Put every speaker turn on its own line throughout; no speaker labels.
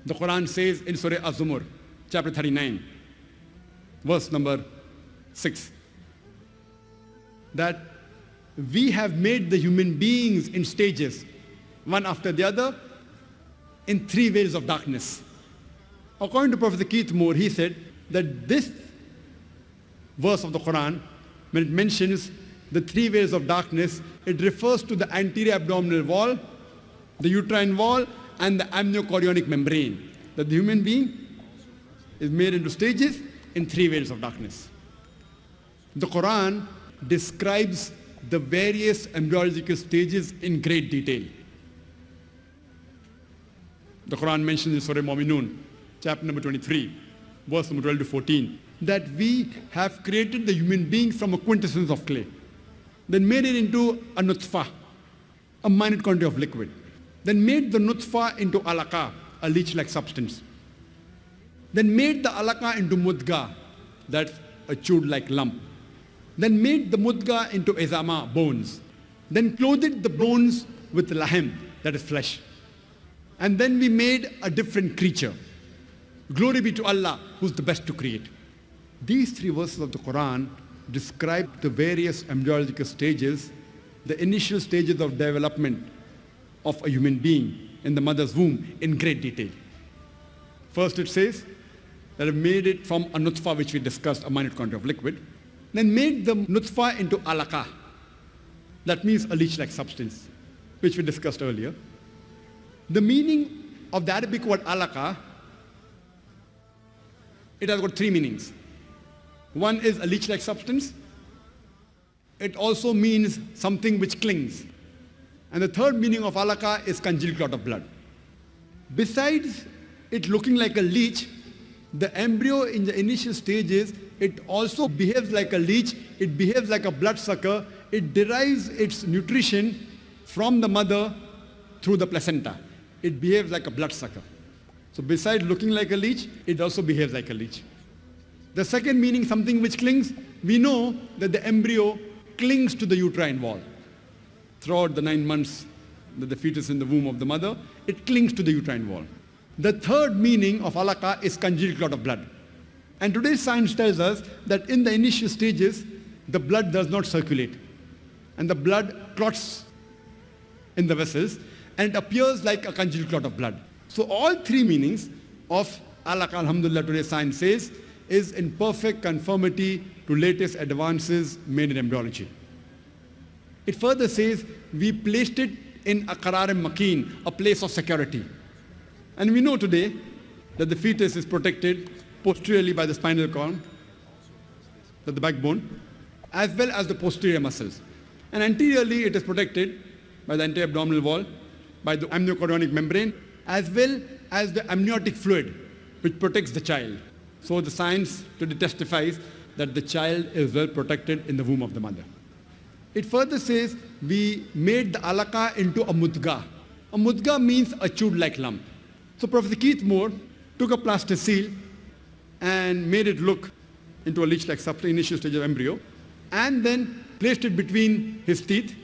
The Quran says in Surah Az-Zumar, chapter 39, verse number 6, that we have made the human beings in stages, one after the other, in three veils of darkness. According to Prophet Zakir Moore, he said that this verse of the Quran, when it mentions the three veils of darkness, it refers to the anterior abdominal wall, the uterine wall, and the amniochorionic membrane. That the human being is made into stages in three veils of darkness. The Quran describes the various embryological stages in great detail. The Quran mentions in Surah Mu'minun, chapter number 23, verse number 12 to 14, that we have created the human being from a quintessence of clay, then made it into a nutfah, a minute quantity of liquid, then made the nutfah into alaqa, a leech-like substance, then made the alaqa into mudga, that's a chewed-like lump, then made the mudga into izama, bones, then clothed the bones with lahem, that is flesh, and then we made a different creature. Glory be to Allah, who's the best to create. These three verses of the Quran describe the various embryological stages, the initial stages of development of a human being in the mother's womb in great detail. First it says that it made it from a nutfah, which we discussed, a minute quantity of liquid, then made the nutfah into alaqa. That means a leech-like substance, which we discussed earlier. The meaning of the Arabic word alaqa, it has got three meanings. One is a leech-like substance. It also means something which clings. And the third meaning of alaqa is congealed clot of blood. Besides it looking like a leech, the embryo in the initial stages, it also behaves like a leech, it behaves like a bloodsucker, it derives its nutrition from the mother through the placenta. It behaves like a bloodsucker. So besides looking like a leech, it also behaves like a leech. The second meaning, something which clings, we know that the embryo clings to the uterine wall. Throughout the 9 months that the fetus is in the womb of the mother, it clings to the uterine wall. The third meaning of alaqa is congealed clot of blood. And today's science tells us that in the initial stages, the blood does not circulate. And the blood clots in the vessels and it appears like a congealed clot of blood. So all three meanings of alaqa, alhamdulillah, today's science says, is in perfect conformity to latest advances made in embryology. It further says, we placed it in a qararim makeen, a place of security. And we know today that the fetus is protected posteriorly by the spinal column, the backbone, as well as the posterior muscles. And anteriorly it is protected by the anterior abdominal wall, by the amniochorionic membrane, as well as the amniotic fluid, which protects the child. So the science today testifies that the child is well protected in the womb of the mother. It further says, we made the alaqa into a mudga. A mudga means a chewed-like lump. So Professor Keith Moore took a plasticine and made it look into a leech-like substance, initial stage of embryo, and then placed it between his teeth.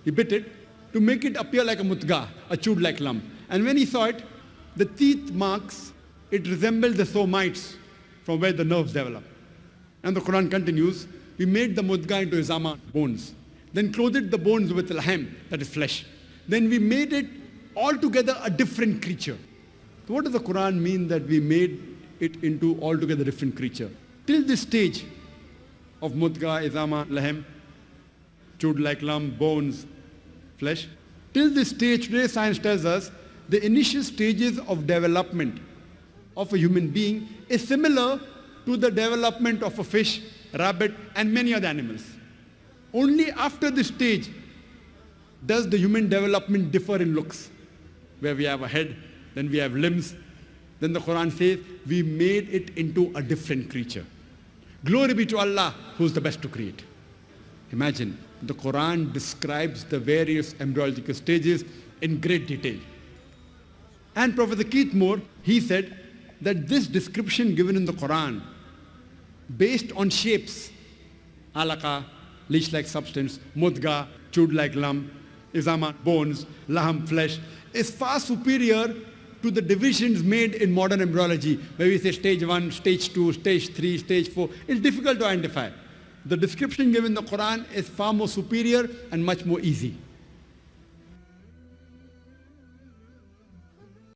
He bit it to make it appear like a mudga, a chewed-like lump. And when he saw it, the teeth marks, it resembled the somites from where the nerves develop. And the Quran continues, we made the mudga into izama, bones. Then clothed the bones with lahem, that is flesh. Then we made it altogether a different creature. So what does the Quran mean that we made it into altogether different creature? Till this stage of mudga, izama, lahem, chewed-like lump, bones, flesh, till this stage, today's science tells us the initial stages of development of a human being is similar to the development of a fish, rabbit, and many other animals. Only after this stage does the human development differ in looks, where we have a head, then we have limbs. Then the Quran says, we made it into a different creature. Glory be to Allah, who is the best to create. Imagine, the Quran describes the various embryological stages in great detail. And Professor Keith Moore, he said that this description given in the Quran, based on shapes, alaqa, leech-like substance, mudga, chewed-like lump, izama, bones, laham, flesh, is far superior to the divisions made in modern embryology, where we say stage 1, stage 2, stage 3, stage 4. It's difficult to identify. The description given in the Quran is far more superior and much more easy.